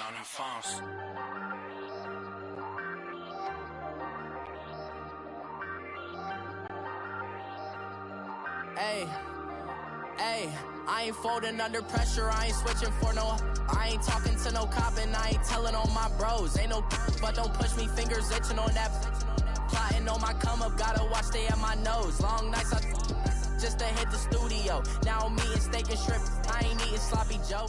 on them phones. Hey, I ain't folding under pressure, I ain't switching for no. I ain't talking to no cop and I ain't telling on my bros. Ain't no but don't push me, fingers itching on that. Plotting on my come up, gotta watch stay at my nose. Long nights I just to hit the studio. Now I'm eating steak and shrimp, I ain't eating sloppy Joe.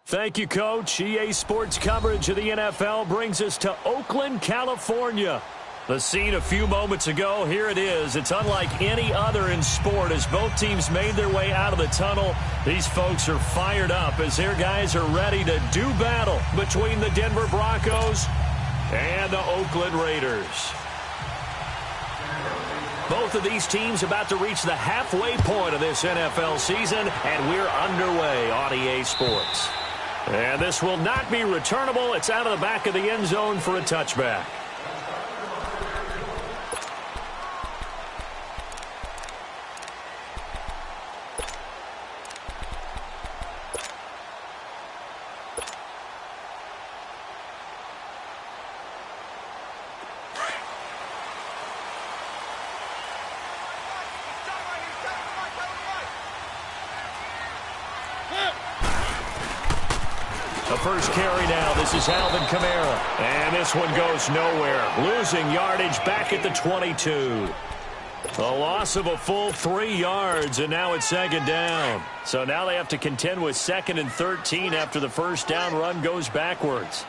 Thank you, Coach. EA Sports coverage of the NFL brings us to Oakland, California. The scene a few moments ago, here it is. It's unlike any other in sport as both teams made their way out of the tunnel. These folks are fired up as their guys are ready to do battle between the Denver Broncos and the Oakland Raiders. Both of these teams about to reach the halfway point of this NFL season, and we're underway on EA Sports. And this will not be returnable. It's out of the back of the end zone for a touchback. The first carry now. This is Alvin Kamara. And this one goes nowhere. Losing yardage back at the 22. A loss of a full 3 yards, and now it's second down. So now they have to contend with 2nd and 13 after the first down run goes backwards.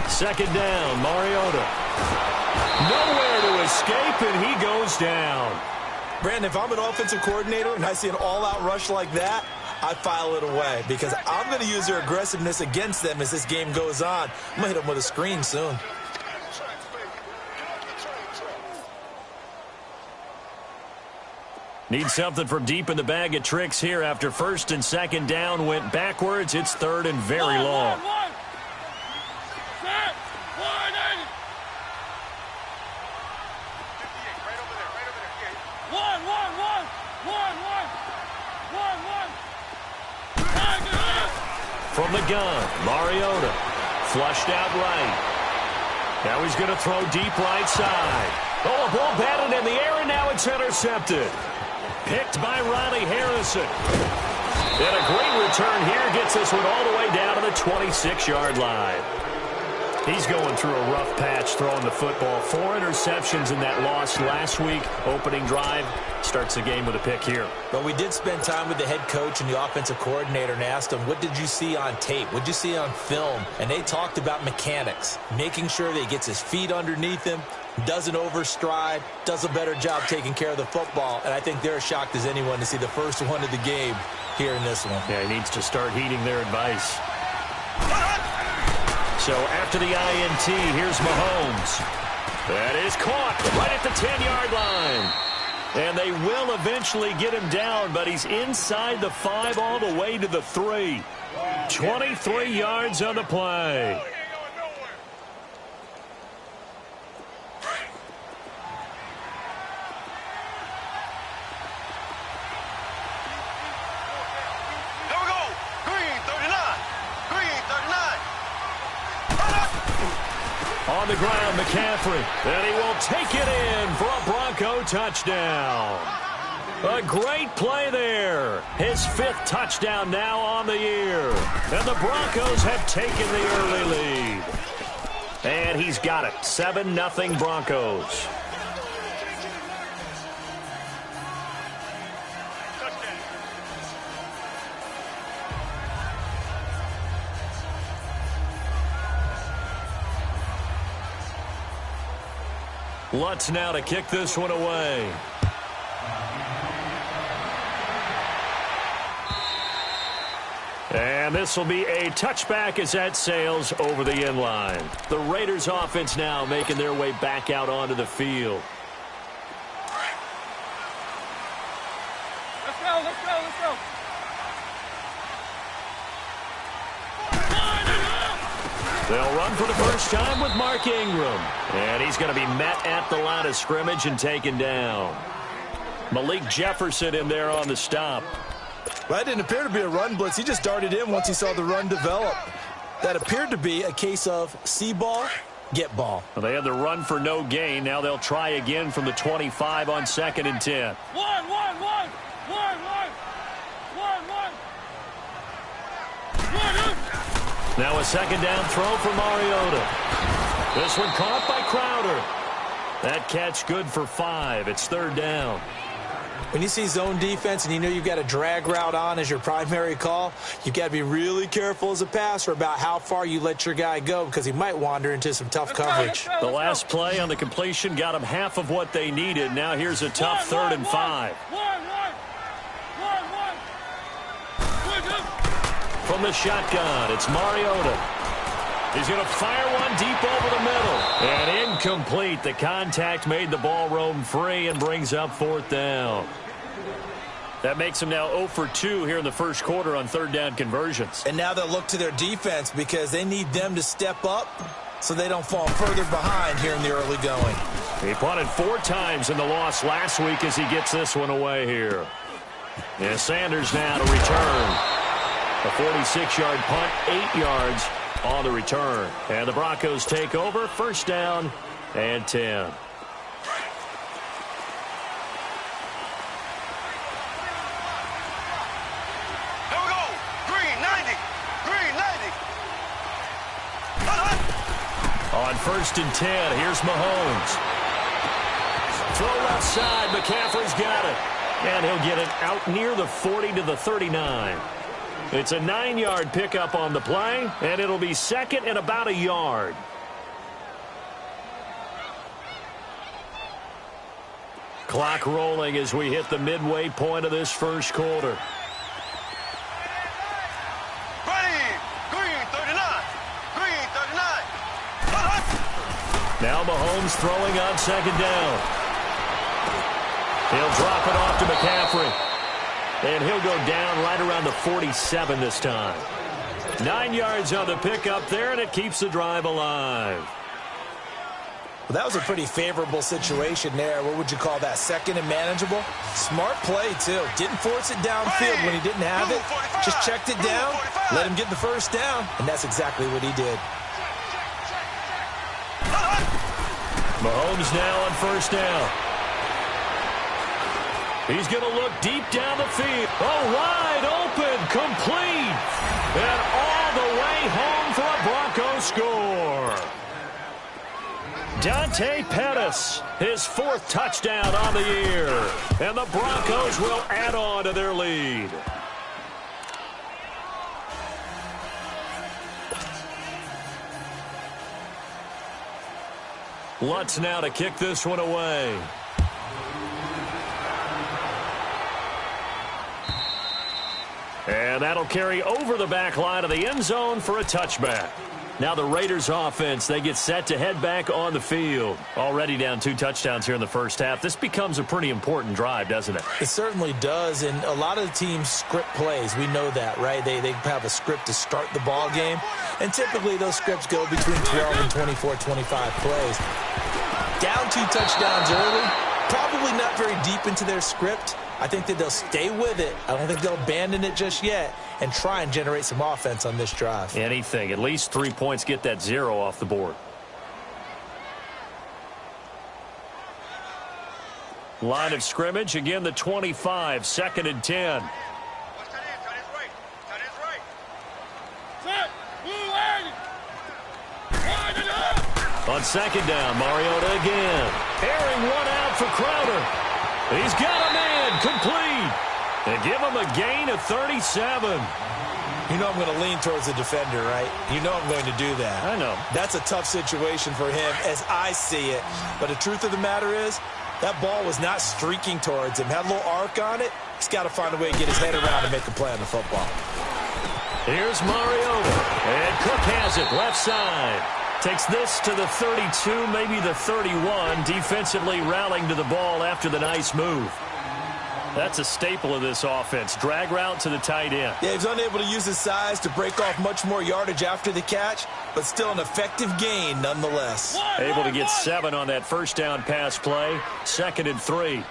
Second down, Mariota. Nowhere to escape, and he goes down. Brandon, if I'm an offensive coordinator and I see an all-out rush like that, I file it away because I'm going to use their aggressiveness against them as this game goes on. I'm going to hit them with a screen soon. Need something from deep in the bag of tricks here after 1st and 2nd down went backwards. It's 3rd and very long. From the gun, Mariota, flushed out right. Now he's going to throw deep right side. Oh, a ball batted in the air, and now it's intercepted. Picked by Ronnie Harrison. And a great return here gets this one all the way down to the 26-yard line. He's going through a rough patch throwing the football. 4 interceptions in that loss last week. Opening drive starts the game with a pick here. But we did spend time with the head coach and the offensive coordinator and asked him, what did you see on tape? What did you see on film? And they talked about mechanics, making sure that he gets his feet underneath him, doesn't overstride, does a better job taking care of the football. And I think they're as shocked as anyone to see the first one of the game here in this one. Yeah, he needs to start heeding their advice. So after the INT, here's Mahomes. That is caught right at the 10-yard line. And they will eventually get him down, but he's inside the 5 all the way to the 3. 23 yards on the play. On the ground, McCaffrey, and he will take it in for a Bronco touchdown. A great play there. His 5th touchdown now on the year. And the Broncos have taken the early lead. And he's got it. 7-0 Broncos. Lutz now to kick this one away. And this will be a touchback as that sails over the end line. The Raiders offense now making their way back out onto the field. Let's go, let's go, let's go. They'll run for the first time with Mark Ingram. And he's going to be met at the line of scrimmage and taken down. Malik Jefferson in there on the stop. Well, that didn't appear to be a run blitz. He just darted in once he saw the run develop. That appeared to be a case of see ball, get ball. Well, they had the run for no gain. Now they'll try again from the 25 on 2nd and 10. Now a 2nd down throw for Mariota. This one caught by Crowder. That catch good for 5. It's 3rd down. When you see zone defense and you know you've got a drag route on as your primary call, you've got to be really careful as a passer about how far you let your guy go because he might wander into some tough coverage. The last play on the completion got them half of what they needed. Now here's a tough 3rd and 5. From the shotgun, it's Mariota. He's going to fire one deep over the middle. And incomplete. The contact made the ball roam free and brings up 4th down. That makes them now 0 for 2 here in the first quarter on 3rd down conversions. And now they'll look to their defense because they need them to step up so they don't fall further behind here in the early going. He punted 4 times in the loss last week as he gets this one away here. And Sanders now to return. A 46-yard punt, 8 yards on the return. And the Broncos take over, 1st down and 10. Here we go. Green 90. Green 90. On 1st and 10, here's Mahomes. Throw left side, McCaffrey's got it. And he'll get it out near the 40 to the 39. It's a 9-yard pickup on the play, and it'll be 2nd and about a yard. Clock rolling as we hit the midway point of this first quarter. Ready. Green 39. Green 39. Now Mahomes throwing on 2nd down. He'll drop it off to McCaffrey. And he'll go down right around the 47 this time. 9 yards on the pickup there, and it keeps the drive alive. Well, that was a pretty favorable situation there. What would you call that? 2nd and manageable? Smart play, too. Didn't force it downfield when he didn't have it. Just checked it down, let him get the 1st down, and that's exactly what he did. Mahomes now on 1st down. He's going to look deep down the field. Oh, wide open, complete. And all the way home for a Bronco score. Dante Pettis, his 4th touchdown on the year. And the Broncos will add on to their lead. Lutz now to kick this one away. And that'll carry over the back line of the end zone for a touchback. Now the Raiders offense, they get set to head back on the field. Already down 2 touchdowns here in the first half. This becomes a pretty important drive, doesn't it? It certainly does, and a lot of the teams script plays. We know that, right? They have a script to start the ball game, and typically those scripts go between 12 and 24, 25 plays. Down 2 touchdowns early, probably not very deep into their script. I think that they'll stay with it. I don't think they'll abandon it just yet and try and generate some offense on this drive. Anything. At least 3 points, get that 0 off the board. Line of scrimmage, again the 25, 2nd and 10. On 2nd down, Mariota again. Airing one out for Crowder. He's got a man complete. And give him a gain of 37. You know I'm going to lean towards the defender, right? You know I'm going to do that. I know. That's a tough situation for him as I see it. But the truth of the matter is, that ball was not streaking towards him. Had a little arc on it. He's got to find a way to get his head around and make a play on the football. Here's Mariota. And Cook has it left side. Takes this to the 32, maybe the 31. Defensively rallying to the ball after the nice move. That's a staple of this offense. Drag route to the tight end. Yeah, he's unable to use his size to break off much more yardage after the catch, but still an effective gain nonetheless. Able to get 7 on that first down pass play. 2nd and 3.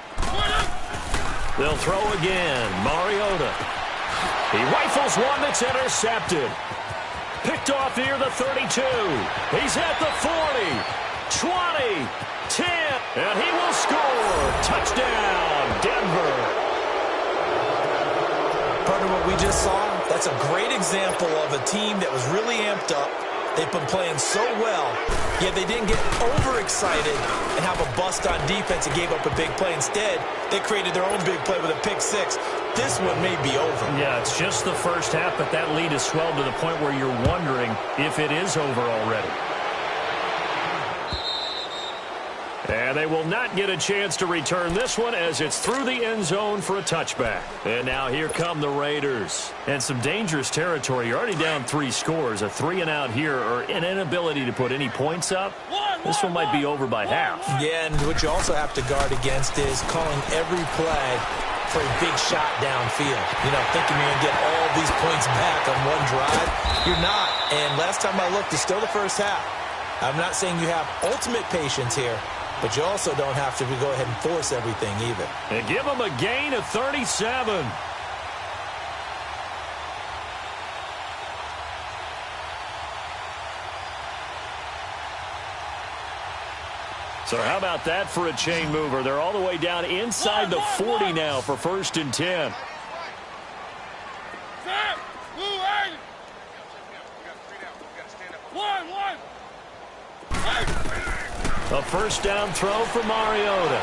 They'll throw again. Mariota. He rifles one that's intercepted. Picked off near the 32. He's at the 40, 20, 10, and he will score. Touchdown, Denver. Partner, what we just saw, that's a great example of a team that was really amped up. They've been playing so well, yet they didn't get overexcited and have a bust on defense and gave up a big play. Instead, they created their own big play with a pick six. This one may be over. Yeah, it's just the first half, but that lead has swelled to the point where you're wondering if it is over already. And they will not get a chance to return this one as it's through the end zone for a touchback. And now here come the Raiders. And some dangerous territory. You're already down 3 scores. A 3-and-out here or an inability to put any points up. This one might be over by half. Yeah, and what you also have to guard against is calling every play for a big shot downfield. You know, thinking you're going to get all these points back on one drive. You're not. And last time I looked, it's still the first half. I'm not saying you have ultimate patience here, but you also don't have to go ahead and force everything either. And give them a gain of 37. So how about that for a chain mover? They're all the way down inside the 40 now for 1st and 10. A first down throw for Mariota.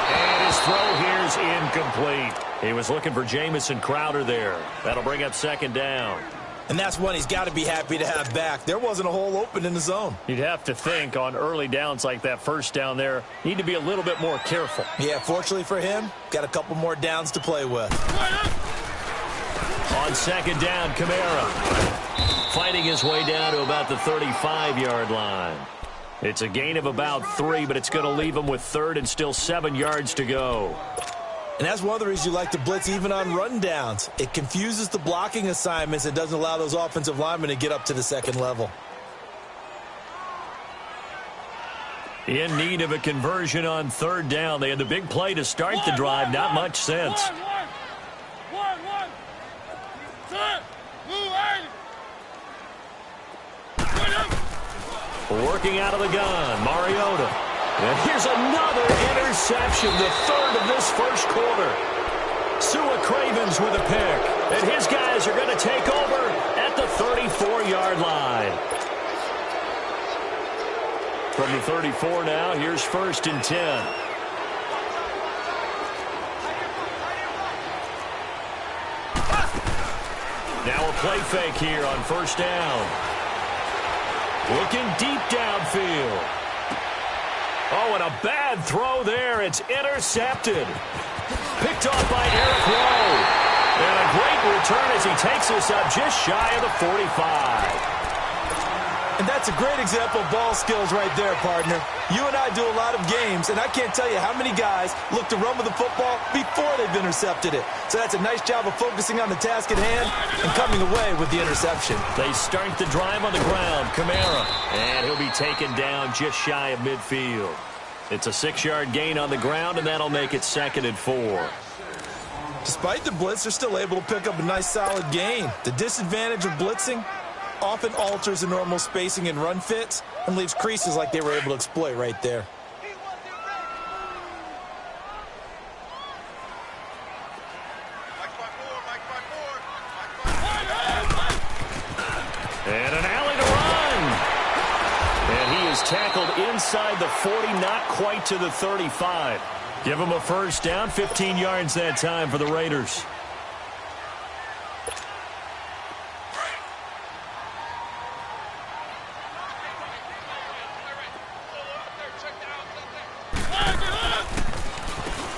And his throw here's incomplete. He was looking for Jamison Crowder there. That'll bring up 2nd down. And that's one he's got to be happy to have back. There wasn't a hole open in the zone. You'd have to think on early downs like that first down there, need to be a little bit more careful. Yeah, fortunately for him, got a couple more downs to play with. On 2nd down, Kamara fighting his way down to about the 35-yard line. It's a gain of about 3, but it's going to leave him with 3rd and still 7 yards to go. And that's one of the reasons you like to blitz even on run downs. It confuses the blocking assignments and doesn't allow those offensive linemen to get up to the 2nd level. In need of a conversion on 3rd down. They had the big play to start the drive. Not much sense. Working out of the gun, Mariota. And here's another interception, the 3rd of this first quarter. Sua Cravens with a pick. And his guys are going to take over at the 34-yard line. From the 34 now, here's 1st and 10. Now a play fake here on 1st down. Looking deep downfield. Oh, and a bad throw there. It's intercepted. Picked off by Eric Rowe. And a great return as he takes us up just shy of the 45. And that's a great example of ball skills right there, partner. You and I do a lot of games, and I can't tell you how many guys look to run with the football before they've intercepted it. So that's a nice job of focusing on the task at hand and coming away with the interception. They start the drive on the ground. Kamara. And he'll be taken down just shy of midfield. It's a 6-yard gain on the ground, and that'll make it 2nd and 4. Despite the blitz, they're still able to pick up a nice, solid gain. The disadvantage of blitzing often alters the normal spacing and run fits and leaves creases like they were able to exploit right there. And an alley to run. And he is tackled inside the 40, not quite to the 35. Give him a first down, 15 yards that time for the Raiders.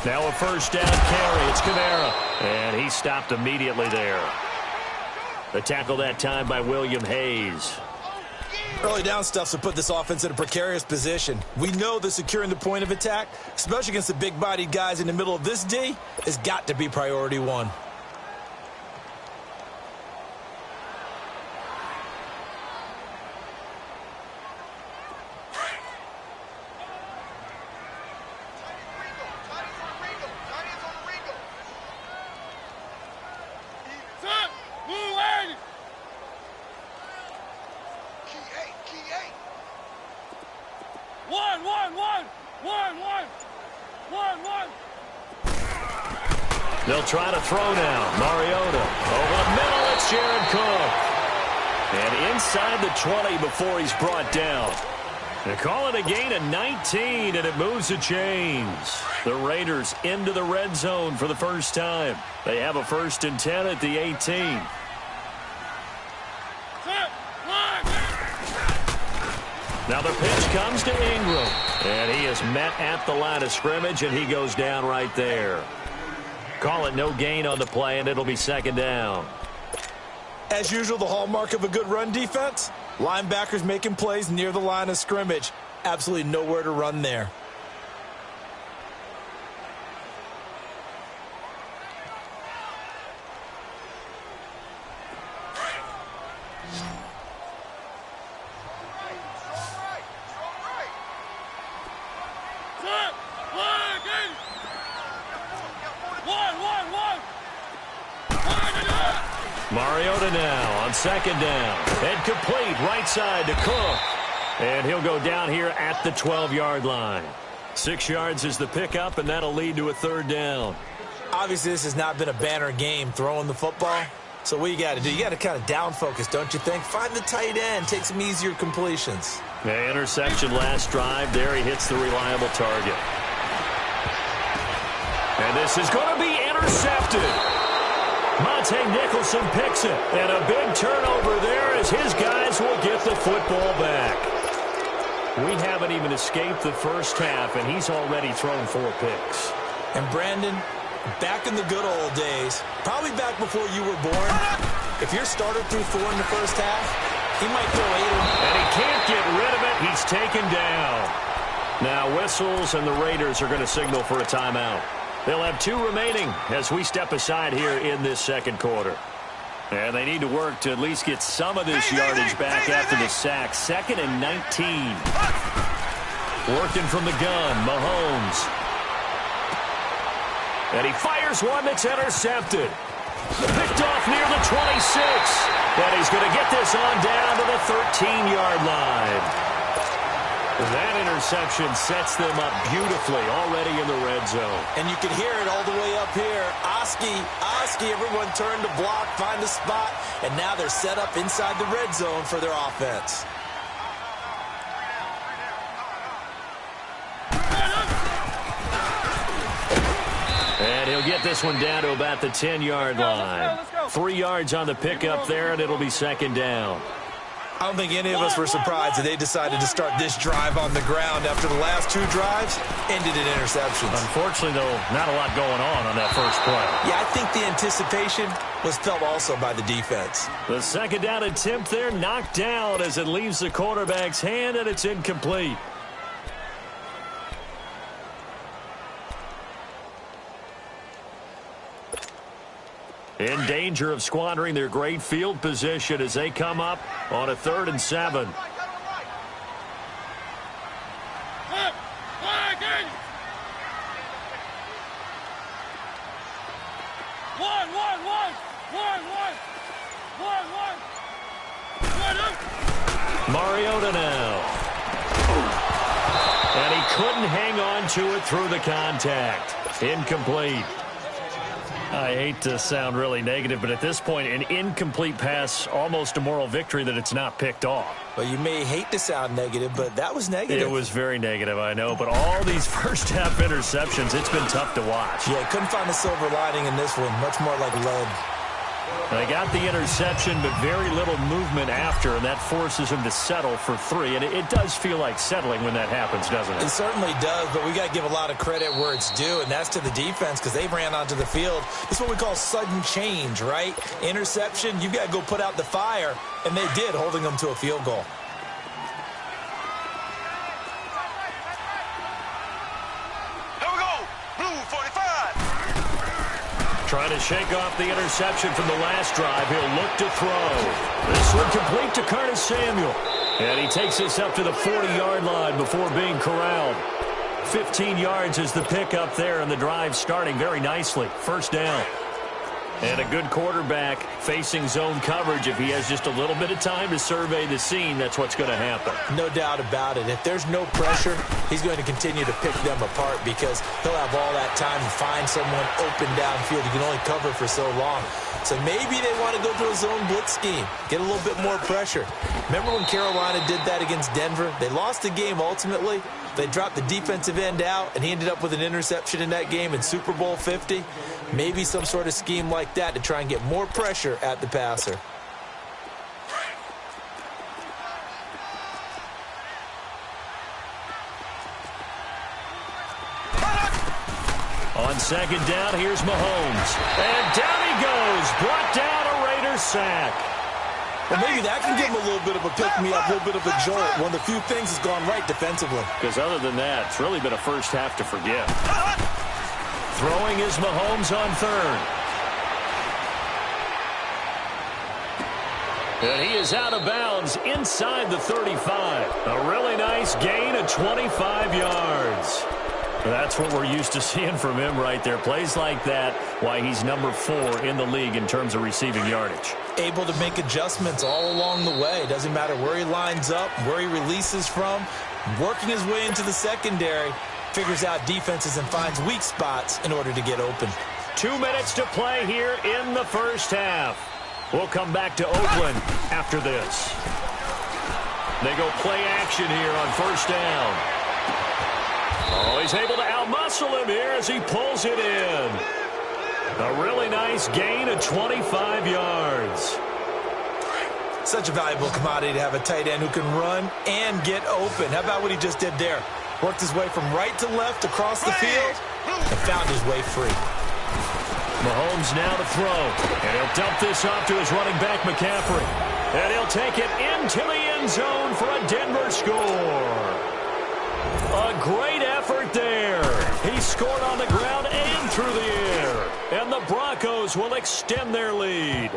Now a first down carry. It's Kamara. And he stopped immediately there. The tackle that time by William Hayes. Early down stuff to put this offense in a precarious position. We know that securing the point of attack, especially against the big-bodied guys in the middle of this D, has got to be priority 1. They'll try to throw now. Mariota over the middle. It's Jared Cook. And inside the 20 before he's brought down. They call it a gain of 19, and it moves the chains. The Raiders into the red zone for the first time. They have a 1st and 10 at the 18. Now the pitch comes to Ingram. And he is met at the line of scrimmage, and he goes down right there. Call it no gain on the play, and it'll be 2nd down. As usual, the hallmark of a good run defense, linebackers making plays near the line of scrimmage. Absolutely nowhere to run there. Mariota now on 2nd down. And complete right side to Cook. And he'll go down here at the 12-yard line. 6 yards is the pickup, and that'll lead to a 3rd down. Obviously, this has not been a banner game throwing the football. So what you got to do, you got to kind of down focus, don't you think? Find the tight end, take some easier completions. The interception last drive. There he hits the reliable target. And this is going to be intercepted. Monte Nicholson picks it. And a big turnover there as his guys will get the football back. We haven't even escaped the first half, and he's already thrown 4 picks. And Brandon, back in the good old days, probably back before you were born, if your starter threw 4 in the first half, he might throw 8. And he can't get rid of it. He's taken down. Now whistles, and the Raiders are going to signal for a timeout. They'll have 2 remaining as we step aside here in this 2nd quarter. And they need to work to at least get some of this yardage back after the sack. 2nd and 19. Working from the gun, Mahomes. And he fires one that's intercepted. Picked off near the 26. But he's going to get this on down to the 13-yard line. That interception sets them up beautifully already in the red zone. And you can hear it all the way up here. Oski, everyone turned to block, find a spot, and now they're set up inside the red zone for their offense. And he'll get this one down to about the 10-yard line. 3 yards on the pickup there, and it'll be 2nd down. I don't think any of us were surprised that they decided to start this drive on the ground after the last 2 drives ended in interceptions. Unfortunately, though, not a lot going on that first play. Yeah, I think the anticipation was felt also by the defense. The 2nd down attempt there knocked down as it leaves the quarterback's hand, and it's incomplete. In danger of squandering their great field position as they come up on a 3rd and 7. Mariota now. And he couldn't hang on to it through the contact. Incomplete. I hate to sound really negative, but at this point, an incomplete pass, almost a moral victory that it's not picked off. Well, you may hate to sound negative, but that was negative. It was very negative, I know, but all these first-half interceptions, it's been tough to watch. Yeah, couldn't find a silver lining in this one, much more like lead. They got the interception, but very little movement after, and that forces him to settle for 3. And it does feel like settling when that happens, doesn't it? It certainly does, but we got to give a lot of credit where it's due, and that's to the defense because they ran onto the field. It's what we call sudden change, right? Interception, you got to go put out the fire, and they did, holding them to a field goal. Here we go. Blue 45. Trying to shake off the interception from the last drive. He'll look to throw. This one complete to Curtis Samuel. And he takes this up to the 40-yard line before being corralled. 15 yards is the pickup there, and the drive starting very nicely. 1st down. And a good quarterback facing zone coverage. If he has just a little bit of time to survey the scene, that's what's going to happen. No doubt about it. If there's no pressure, he's going to continue to pick them apart because he'll have all that time to find someone open downfield. He can only cover for so long. So maybe they want to go to a zone blitz scheme, get a little bit more pressure. Remember when Carolina did that against Denver? They lost the game ultimately. They dropped the defensive end out, and he ended up with an interception in that game in Super Bowl 50. Maybe some sort of scheme like that to try and get more pressure at the passer. On second down, here's Mahomes. And down he goes. Brought down a Raiders sack. Well, maybe that can give him a little bit of a pick-me-up, a little bit of a jolt. One of the few things has gone right defensively. Because other than that, it's really been a first half to forget. Throwing is Mahomes on third. And he is out of bounds inside the 35. A really nice gain of 25 yards. That's what we're used to seeing from him right there. Plays like that, why he's number 4 in the league in terms of receiving yardage. Able to make adjustments all along the way. Doesn't matter where he lines up, where he releases from. Working his way into the secondary. Figures out defenses and finds weak spots in order to get open. 2 minutes to play here in the first half. We'll come back to Oakland after this. They go play action here on first down. Oh, he's able to outmuscle him here as he pulls it in. A really nice gain of 25 yards. Such a valuable commodity to have a tight end who can run and get open. How about what he just did there? Worked his way from right to left across the field and found his way free. Mahomes now to throw. And he'll dump this off to his running back, McCaffrey. And he'll take it into the end zone for a Denver score. A great effort there. He scored on the ground and through the air. And the Broncos will extend their lead.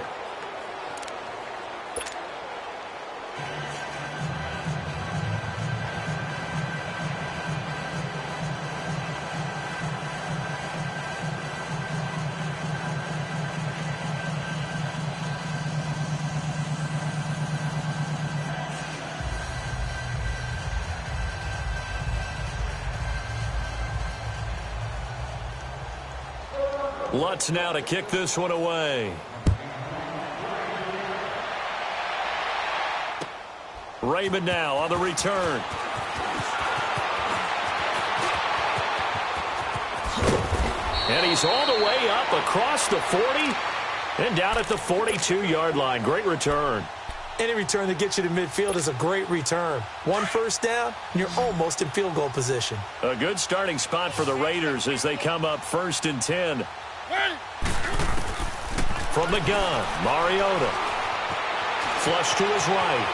Lutz now to kick this one away. Raymond now on the return. And he's all the way up across the 40 and down at the 42-yard line. Great return. Any return that gets you to midfield is a great return. 1 first down, and you're almost in field goal position. A good starting spot for the Raiders as they come up 1st and 10. From the gun, Mariota. Flush to his right.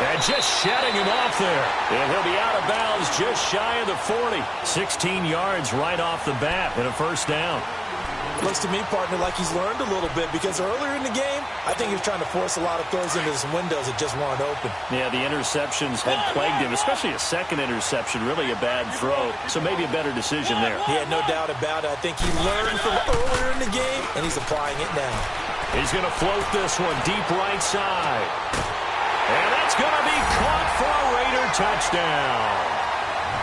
And just shutting him off there. And he'll be out of bounds just shy of the 40. 16 yards right off the bat and a first down. Looks to me, partner, like he's learned a little bit because earlier in the game, I think he was trying to force a lot of throws into some windows that just weren't open. Yeah, the interceptions had plagued him, especially a second interception, really a bad throw. So maybe a better decision there. Yeah, no doubt about it. I think he learned from earlier in the game, and he's applying it now. He's going to float this one deep right side. And that's going to be caught for a Raider touchdown.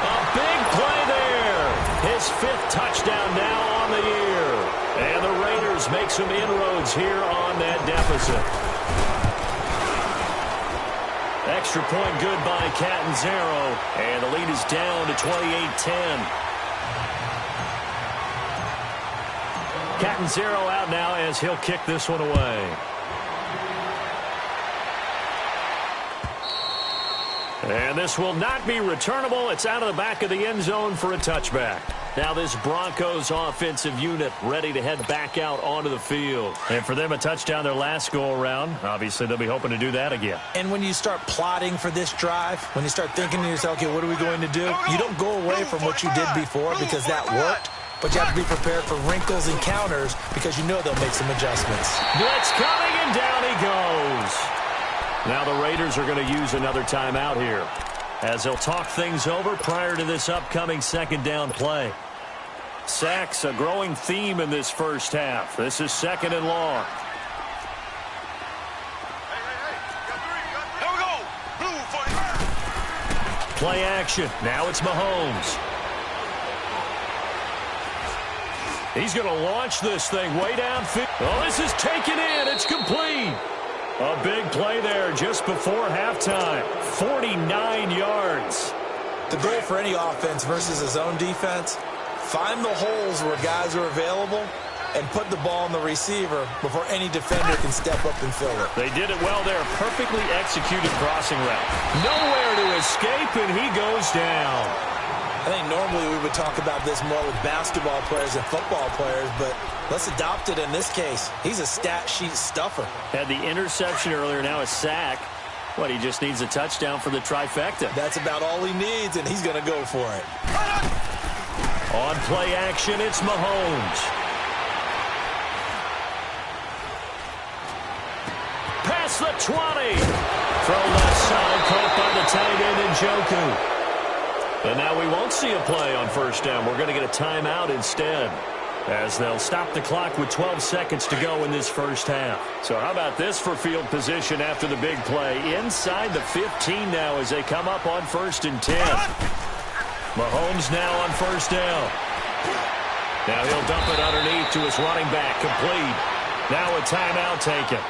A big play there. His 5th touchdown now on the year. And the Raiders make some inroads here on that deficit. Extra point good by Catanzaro. And the lead is down to 28-10. Catanzaro out now as he'll kick this one away. And this will not be returnable. It's out of the back of the end zone for a touchback. Now this Broncos offensive unit ready to head back out onto the field. And for them, a touchdown their last go-around. Obviously, they'll be hoping to do that again. And when you start plotting for this drive, when you start thinking to yourself, okay, what are we going to do? You don't go away from what you did before because that worked. But you have to be prepared for wrinkles and counters because you know they'll make some adjustments. Blitz coming, and down he goes. Now the Raiders are going to use another timeout here as they'll talk things over prior to this upcoming second down play. Sacks, a growing theme in this first half. This is 2nd and long. Here we go. Blue for it. Play action. Now it's Mahomes. He's going to launch this thing way downfield. Oh, this is taken in. It's complete. A big play there just before halftime. 49 yards. The goal for any offense versus his own defense, find the holes where guys are available and put the ball on the receiver before any defender can step up and fill it. They did it well there. Perfectly executed crossing route. Nowhere to escape, and he goes down. I think normally we would talk about this more with basketball players and football players, but let's adopt it in this case. He's a stat sheet stuffer. Had the interception earlier, now a sack. What, he just needs a touchdown for the trifecta. That's about all he needs, and he's going to go for it. On play action, it's Mahomes. Past the 20. Throw left side, caught by the tight end Njoku. And now we won't see a play on first down. We're going to get a timeout instead, as they'll stop the clock with 12 seconds to go in this first half. So how about this for field position after the big play? Inside the 15 now as they come up on 1st and 10. Mahomes now on first down. Now he'll dump it underneath to his running back, complete. Now a timeout taken.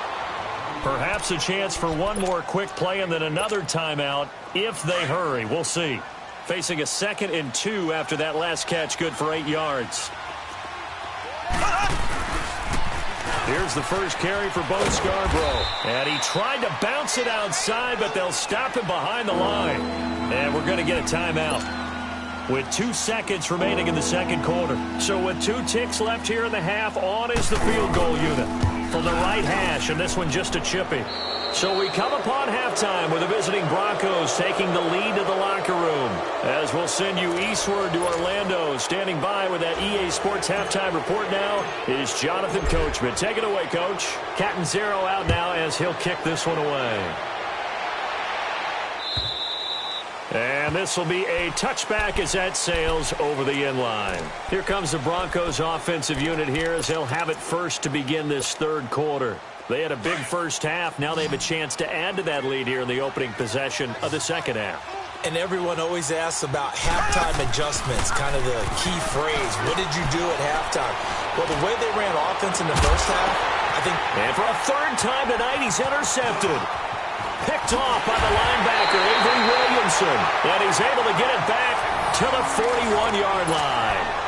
Perhaps a chance for one more quick play and then another timeout if they hurry. We'll see. Facing a 2nd and 2 after that last catch, good for 8 yards. Here's the first carry for Bo Scarborough. And he tried to bounce it outside, but they'll stop him behind the line. And we're going to get a timeout with 2 seconds remaining in the second quarter. So with 2 ticks left here in the half, on is the field goal unit from the right hash, and this one just a chippy. So we come upon halftime with the visiting Broncos taking the lead to the locker room. As we'll send you eastward to Orlando. Standing by with that EA Sports halftime report now is Jonathan Coachman. Take it away, Coach. Captain Zero out now as he'll kick this one away. And this will be a touchback as that sails over the end line. Here comes the Broncos offensive unit here as they'll have it first to begin this third quarter. They had a big first half. Now they have a chance to add to that lead here in the opening possession of the second half. And everyone always asks about halftime adjustments, kind of the key phrase. What did you do at halftime? Well, the way they ran offense in the first half, I think... And for a third time tonight, he's intercepted. Picked off by the linebacker, Avery Williamson. And he's able to get it back to the 41-yard line.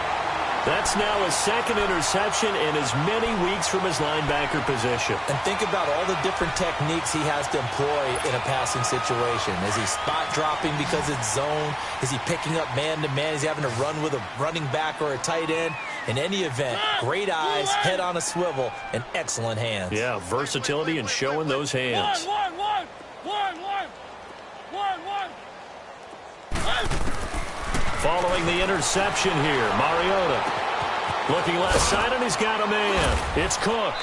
That's now his 2nd interception in as many weeks from his linebacker position. And think about all the different techniques he has to employ in a passing situation. Is he spot dropping because it's zone? Is he picking up man-to-man? Is he having to run with a running back or a tight end? In any event, great eyes, head on a swivel, and excellent hands. Yeah, versatility and showing those hands. Following the interception here, Mariota looking left side, and he's got a man. It's Cook,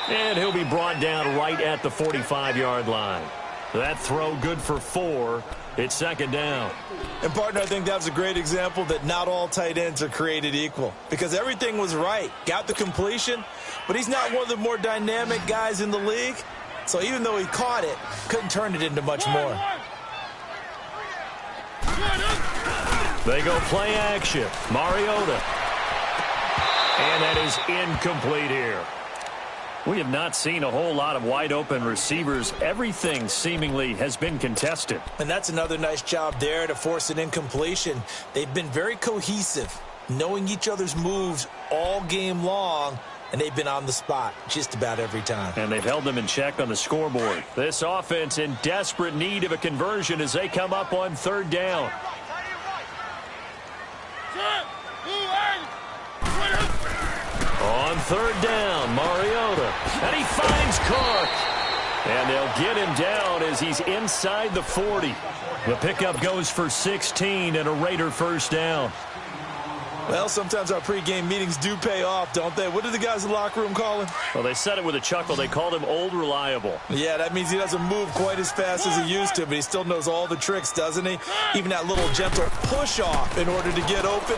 and he'll be brought down right at the 45-yard line. That throw good for 4. It's 2nd down. And, partner, I think that was a great example that not all tight ends are created equal, because everything was right. Got the completion, but he's not one of the more dynamic guys in the league. So even though he caught it, couldn't turn it into much more. They go play action. Mariota. And that is incomplete here. We have not seen a whole lot of wide-open receivers. Everything seemingly has been contested. And that's another nice job there to force an incompletion. They've been very cohesive, knowing each other's moves all game long, and they've been on the spot just about every time. And they've held them in check on the scoreboard. This offense in desperate need of a conversion as they come up on 3rd down. On 3rd down, Mariota. And he finds Cook. And they'll get him down as he's inside the 40. The pickup goes for 16 and a Raider first down. Well, sometimes our pregame meetings do pay off, don't they? What do the guys in the locker room call him? Well, they said it with a chuckle. They called him Old Reliable. Yeah, that means he doesn't move quite as fast as he used to, but he still knows all the tricks, doesn't he? Even that little gentle push-off in order to get open,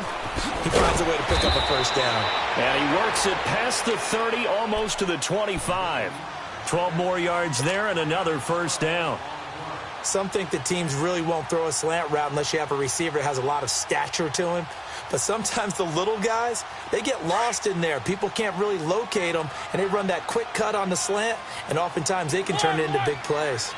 he finds a way to pick up a first down. And he works it past the 30, almost to the 25. 12 more yards there and another first down. Some think that teams really won't throw a slant route unless you have a receiver that has a lot of stature to him. But sometimes the little guys, they get lost in there. People can't really locate them, and they run that quick cut on the slant, and oftentimes they can turn it into big plays.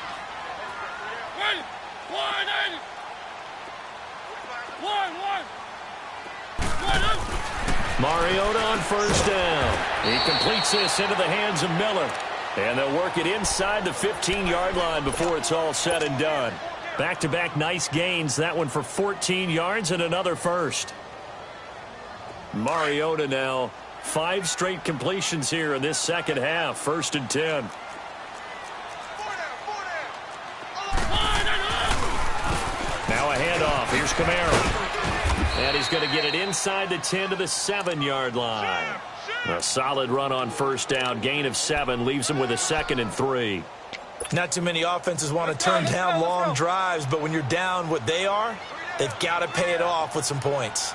Mariota on first down. He completes this into the hands of Miller. And they'll work it inside the 15-yard line before it's all said and done. Back-to-back nice gains. That one for 14 yards and another first. Mariota now 5 straight completions here in this second half. 1st and 10. Now a handoff. Here's Kamara. And he's going to get it inside the 10 to the 7-yard line. A solid run on first down. Gain of 7 leaves him with a 2nd and 3. Not too many offenses want to turn down long drives, but when you're down what they are, they've got to pay it off with some points.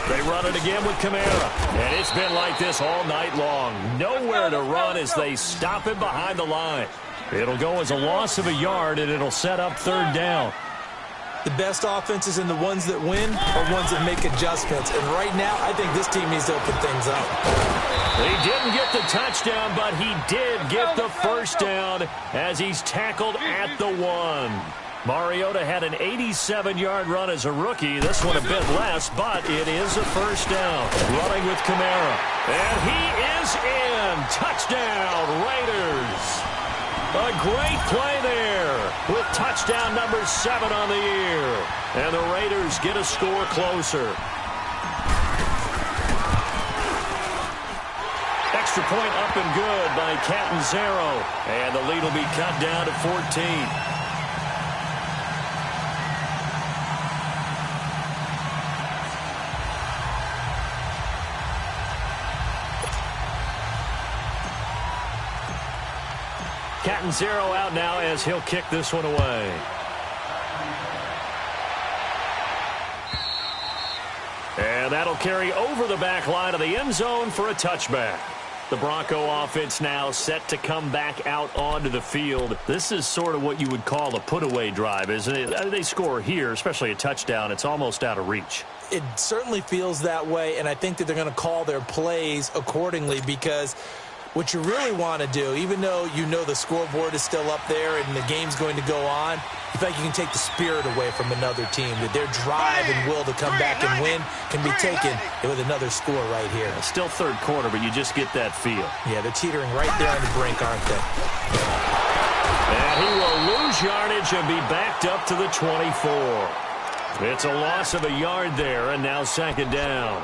They run it again with Kamara. And it's been like this all night long. Nowhere to run as they stop him behind the line. It'll go as a loss of a yard, and it'll set up 3rd down. The best offenses and the ones that win are ones that make adjustments. And right now, I think this team needs to open things up. He didn't get the touchdown, but he did get the first down as he's tackled at the 1. Mariota had an 87-yard run as a rookie. This one a bit less, but it is a first down. Running with Kamara. And he is in. Touchdown, Raiders. A great play there with touchdown number 7 on the year. And the Raiders get a score closer. Extra point up and good by Catanzaro. And the lead will be cut down to 14. Catanzaro out now as he'll kick this one away. And that'll carry over the back line of the end zone for a touchback. The Bronco offense now set to come back out onto the field. This is sort of what you would call a put-away drive, isn't it? They score here, especially a touchdown. It's almost out of reach. It certainly feels that way, and I think that they're going to call their plays accordingly because what you really want to do, even though you know the scoreboard is still up there and the game's going to go on, you think you can take the spirit away from another team, that their drive and will to come back and win can be taken with another score right here. It's still 3rd quarter, but you just get that feel. Yeah, they're teetering right there on the brink, aren't they? And he will lose yardage and be backed up to the 24. It's a loss of a yard there, and now 2nd down.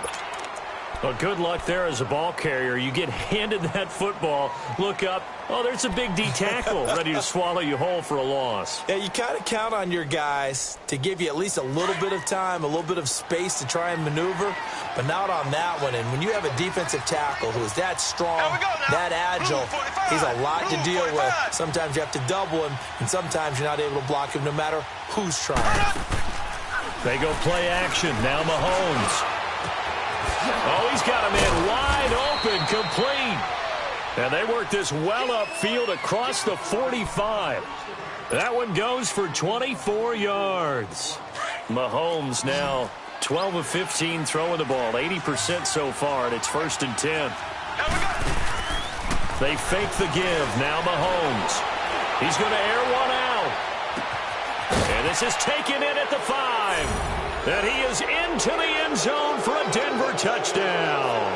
Well, good luck there as a ball carrier. You get handed that football, look up, oh, there's a big D tackle ready to swallow you whole for a loss. Yeah, you kind of count on your guys to give you at least a little bit of time, a little bit of space to try and maneuver, but not on that one. And when you have a defensive tackle who is that strong, that agile, he's a lot to deal with. Sometimes you have to double him, and sometimes you're not able to block him no matter who's trying. They go play action. Now Mahomes. Oh, he's got a man wide open, complete. And they work this well upfield across the 45. That one goes for 24 yards. Mahomes now 12 of 15 throwing the ball, 80% so far, and it's 1st and 10. They fake the give. Now Mahomes. He's going to air one out. And this is taken in at the 5. And he is into the end zone for a Denver touchdown.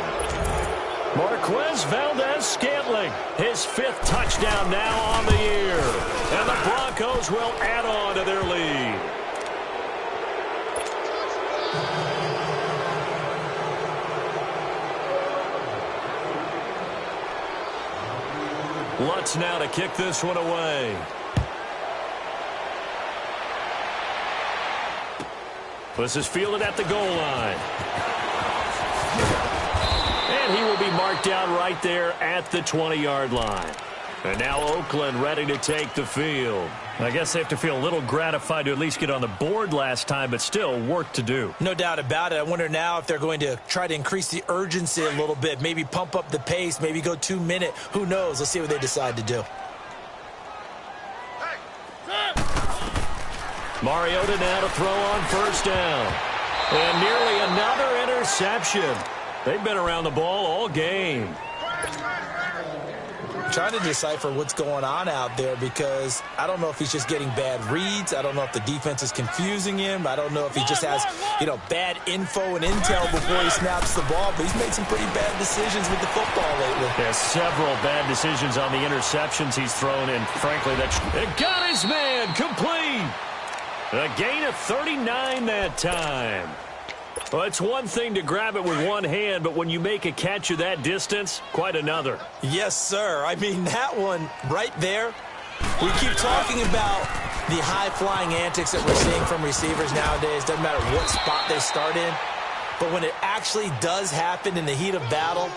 Marquez Valdez-Scantling, his 5th touchdown now on the year. And the Broncos will add on to their lead. Lutz now to kick this one away. This is fielded at the goal line. And he will be marked down right there at the 20-yard line. And now Oakland ready to take the field. I guess they have to feel a little gratified to at least get on the board last time, but still work to do. No doubt about it. I wonder now if they're going to try to increase the urgency a little bit, maybe pump up the pace, maybe go 2-minute. Who knows? Let's see what they decide to do. Mariota now to throw on first down. And nearly another interception. They've been around the ball all game. Trying to decipher what's going on out there because I don't know if he's just getting bad reads. I don't know if the defense is confusing him. I don't know if he just has, bad info and intel before he snaps the ball. But he's made some pretty bad decisions with the football lately. There's several bad decisions on the interceptions he's thrown, and frankly, it got his man complete. A gain of 39 that time. Well, it's one thing to grab it with one hand, but when you make a catch of that distance, quite another. Yes, sir. I mean, that one right there, we keep talking about the high-flying antics that we're seeing from receivers nowadays. Doesn't matter what spot they start in. But when it actually does happen in the heat of battle,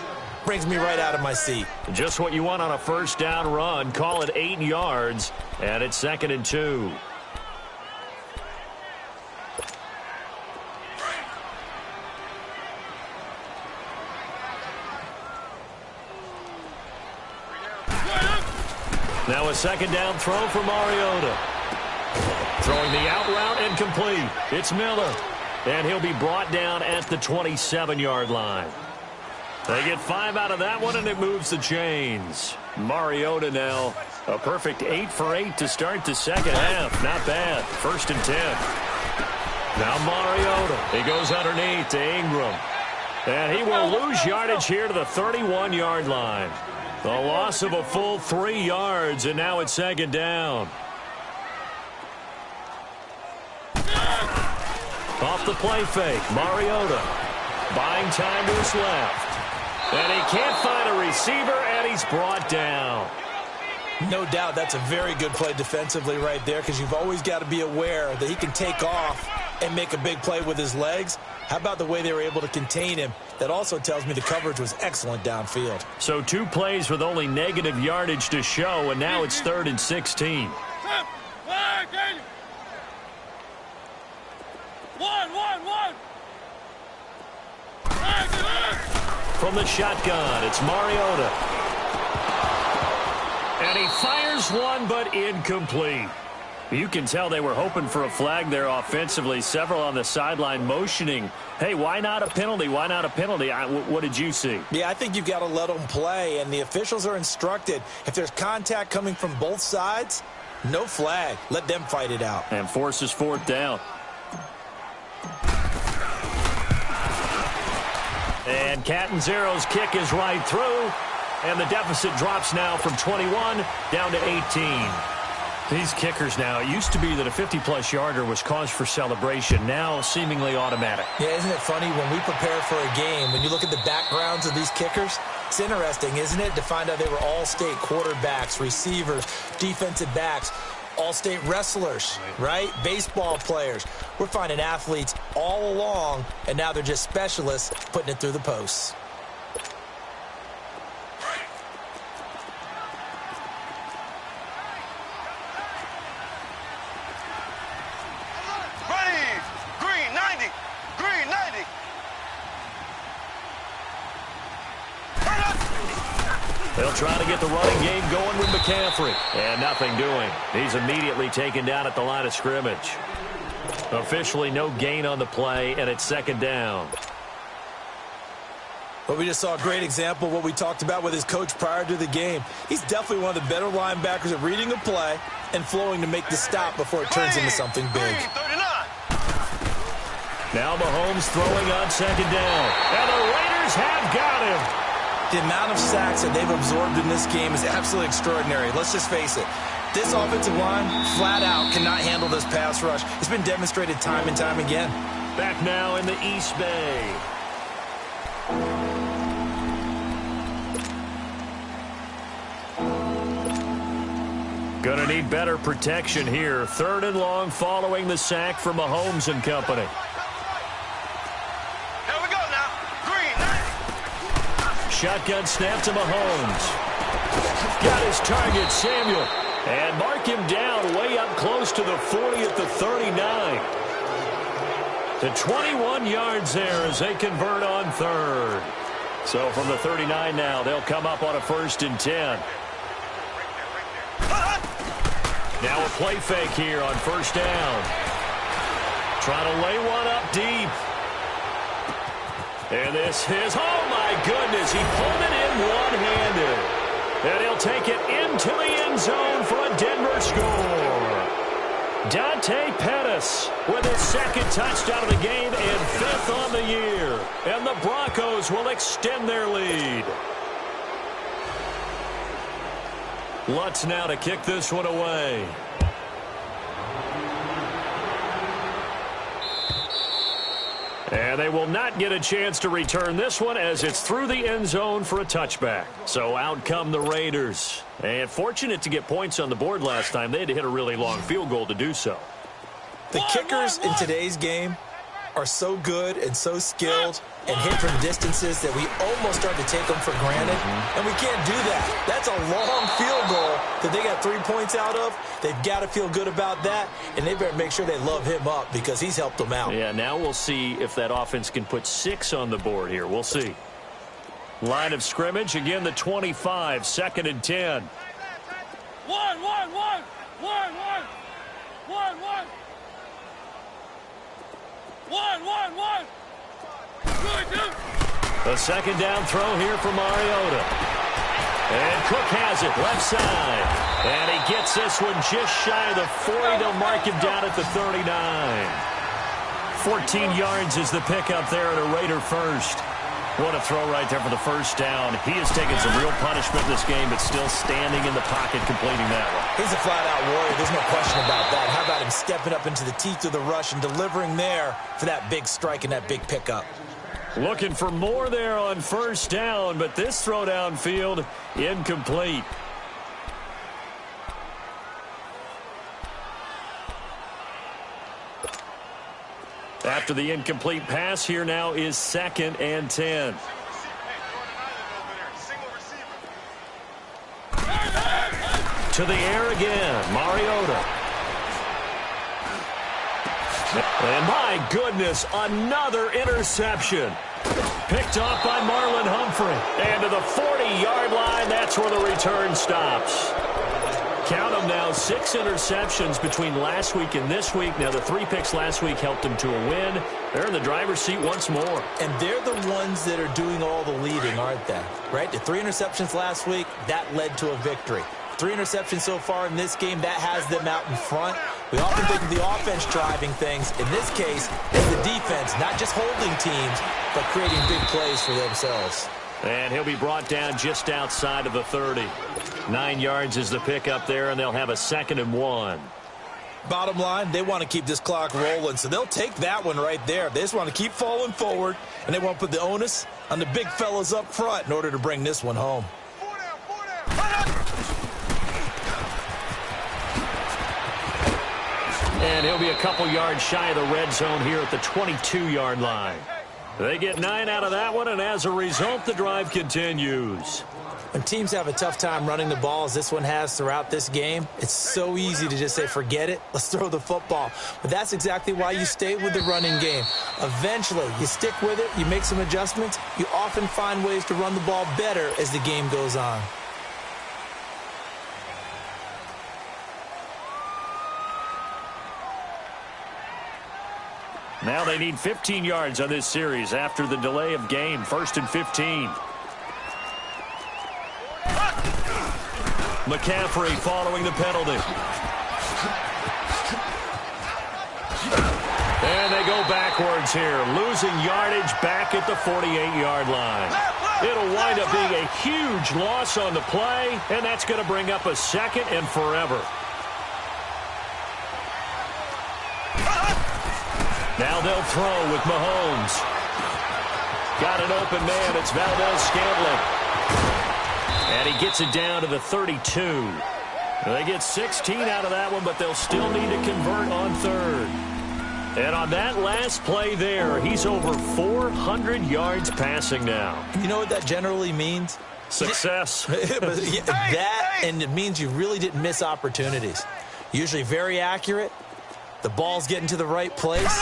brings me right out of my seat. Just what you want on a first down run. Call it 8 yards, and it's 2nd and 2. Now a second down throw for Mariota. Throwing the out route and complete. It's Miller. And he'll be brought down at the 27-yard line. They get 5 out of that one, and it moves the chains. Mariota now a perfect 8 for 8 to start the second half. Not bad. 1st and 10. Now Mariota. He goes underneath to Ingram. And he will lose yardage here to the 31-yard line. The loss of a full 3 yards, and now it's 2nd down. Off the play fake, Mariota buying time to his left. And he can't find a receiver, and he's brought down. No doubt that's a very good play defensively right there because you've always got to be aware that he can take off and make a big play with his legs. How about the way they were able to contain him? That also tells me the coverage was excellent downfield. So 2 plays with only negative yardage to show, and now it's 3rd and 16. From the shotgun, it's Mariota. And he fires one, but incomplete. You can tell they were hoping for a flag there offensively. Several on the sideline motioning, hey, why not a penalty? Why not a penalty? What did you see? Yeah, I think you've got to let them play, and the officials are instructed. If there's contact coming from both sides, no flag. Let them fight it out. And forces 4th down. And Catanzero's kick is right through, and the deficit drops now from 21 down to 18. These kickers now, it used to be that a 50-plus yarder was cause for celebration, now seemingly automatic. Yeah, isn't it funny when we prepare for a game, when you look at the backgrounds of these kickers, it's interesting, isn't it, to find out they were all-state quarterbacks, receivers, defensive backs, all-state wrestlers, right? Baseball players. We're finding athletes all along, and now they're just specialists putting it through the posts. They'll try to get the running game going with McCaffrey. And nothing doing. He's immediately taken down at the line of scrimmage. Officially no gain on the play, and it's 2nd down. But we just saw a great example of what we talked about with his coach prior to the game. He's definitely one of the better linebackers at reading a play and flowing to make the stop before it turns into something big. Now Mahomes throwing on 2nd down. And the Raiders have got him. The amount of sacks that they've absorbed in this game is absolutely extraordinary. Let's just face it. This offensive line, flat out, cannot handle this pass rush. It's been demonstrated time and time again. Back now in the East Bay. Gonna need better protection here. 3rd and long following the sack from Mahomes and company. shotgun snap to Mahomes. Got his target, Samuel. And mark him down way up close to the 40 at the 39. To 21 yards there as they convert on third. So from the 39 now, they'll come up on a 1st and 10. Now a play fake here on 1st down. Trying to lay one up deep. And this is, oh my goodness, he pulled it in one-handed. And he'll take it into the end zone for a Denver score. Dante Pettis with his 2nd touchdown of the game and 5th on the year. And the Broncos will extend their lead. Lutz now to kick this one away. And they will not get a chance to return this one as it's through the end zone for a touchback. So out come the Raiders. And fortunate to get points on the board last time. They had to hit a really long field goal to do so. The kickers in today's game are so good and so skilled and hit from distances that we almost start to take them for granted. And we can't do that. That's a long field goal that they got 3 points out of. They've got to feel good about that, and they better make sure they love him up because he's helped them out. Yeah, now we'll see if that offense can put 6 on the board here. We'll see. Line of scrimmage, again the 25, 2nd and 10. 1, 1, 1, 1, 1, 1, 1. 1, 1, 1. The 2nd down throw here for Mariota. And Cook has it, left side. And he gets this one just shy of the 40. They'll mark him down at the 39. 14 yards is the pickup there at a Raider first. What a throw right there for the 1st down. He has taken some real punishment in this game, but still standing in the pocket completing that one. He's a flat-out warrior. There's no question about that. How about him stepping up into the teeth of the rush and delivering there for that big strike and that big pickup? Looking for more there on 1st down, but this throw downfield incomplete. After the incomplete pass, here now is 2nd and 10. To the air again, Mariota. And my goodness, another interception. Picked off by Marlon Humphrey. And to the 40-yard line, that's where the return stops. Count them now, 6 interceptions between last week and this week. Now, the 3 picks last week helped them to a win. They're in the driver's seat once more. And they're the ones that are doing all the leading, aren't they? Right? The 3 interceptions last week, that led to a victory. 3 interceptions so far in this game, that has them out in front. We often think of the offense driving things. In this case, it's the defense, not just holding teams, but creating big plays for themselves. And he'll be brought down just outside of the 30. 9 yards is the pickup there, and they'll have a 2nd and 1. Bottom line, they want to keep this clock rolling, so they'll take that one right there. They just want to keep falling forward, and they want to put the onus on the big fellas up front in order to bring this one home. And he'll be a couple yards shy of the red zone here at the 22-yard line. They get 9 out of that one, and as a result, the drive continues. When teams have a tough time running the ball, as this one has throughout this game, it's so easy to just say, forget it, let's throw the football. But that's exactly why you stay with the running game. Eventually, you stick with it, you make some adjustments, you often find ways to run the ball better as the game goes on. Now they need 15 yards on this series after the delay of game. 1st and 15. McCaffrey following the penalty. And they go backwards here, losing yardage back at the 48-yard line. It'll wind up being a huge loss on the play, and that's going to bring up a 2nd and forever. Now they'll throw with Mahomes. Got an open man. It's Valdez-Scantling. And he gets it down to the 32. They get 16 out of that one, but they'll still need to convert on 3rd. And on that last play there, he's over 400 yards passing now. You know what that generally means? Success. And it means you really didn't miss opportunities. Usually very accurate. The ball's getting to the right place.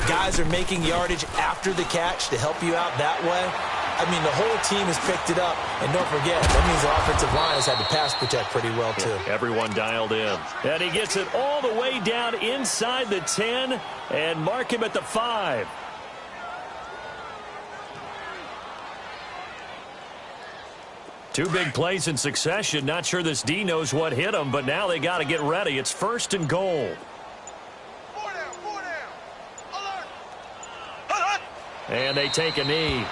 Guys are making yardage after the catch to help you out that way. I mean, the whole team has picked it up. And don't forget, that means the offensive line has had to pass protect pretty well, too. Yeah, everyone dialed in. And he gets it all the way down inside the 10 and mark him at the 5. Two big plays in succession. Not sure this D knows what hit him, but now they got to get ready. It's 1st and goal. 4 down. Alert. And they take a knee.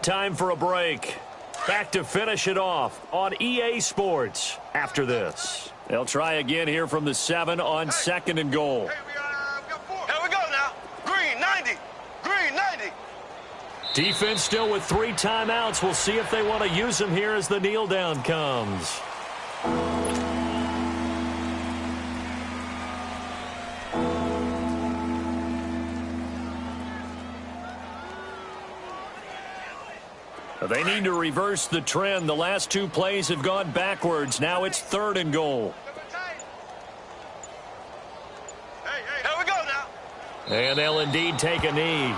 Time for a break. Back to finish it off on EA Sports after this. They'll try again here from the 7 on 2nd and goal. Hey, we got 4. Here we go now. Green 90. Green 90. Defense still with 3 timeouts. We'll see if they want to use them here as the kneel down comes. They need to reverse the trend. The last 2 plays have gone backwards. Now it's 3rd and goal. Hey, here we go now. And they'll indeed take a knee.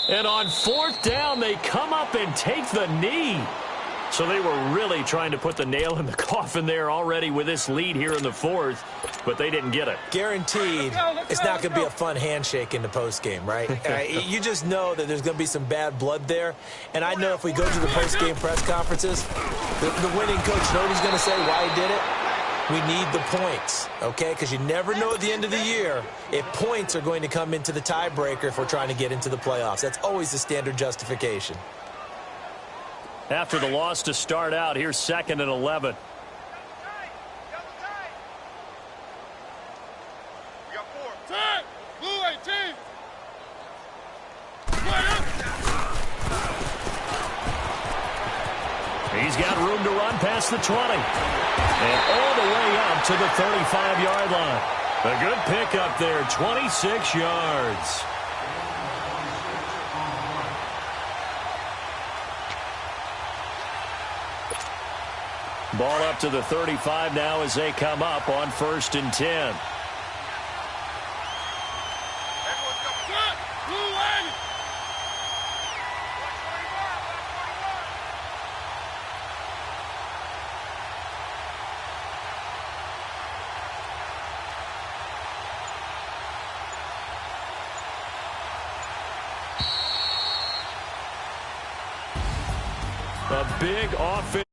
And on 4th down, they come up and take the knee. So they were really trying to put the nail in the coffin there already with this lead here in the 4th, but they didn't get it. Guaranteed, it's not going to be a fun handshake in the postgame, right? You just know that there's going to be some bad blood there. And I know if we go to the postgame press conferences, the winning coach, know what he's going to say, why he did it? We need the points, okay? Because you never know at the end of the year if points are going to come into the tiebreaker if we're trying to get into the playoffs. That's always the standard justification. After the loss to start out, here's 2nd and 11. We got 4. Time. Blue 18. He's got room to run past the 20. And all the way up to the 35-yard line. A good pickup there, 26 yards. Ball up to the 35 now as they come up on 1st and 10. A big offense.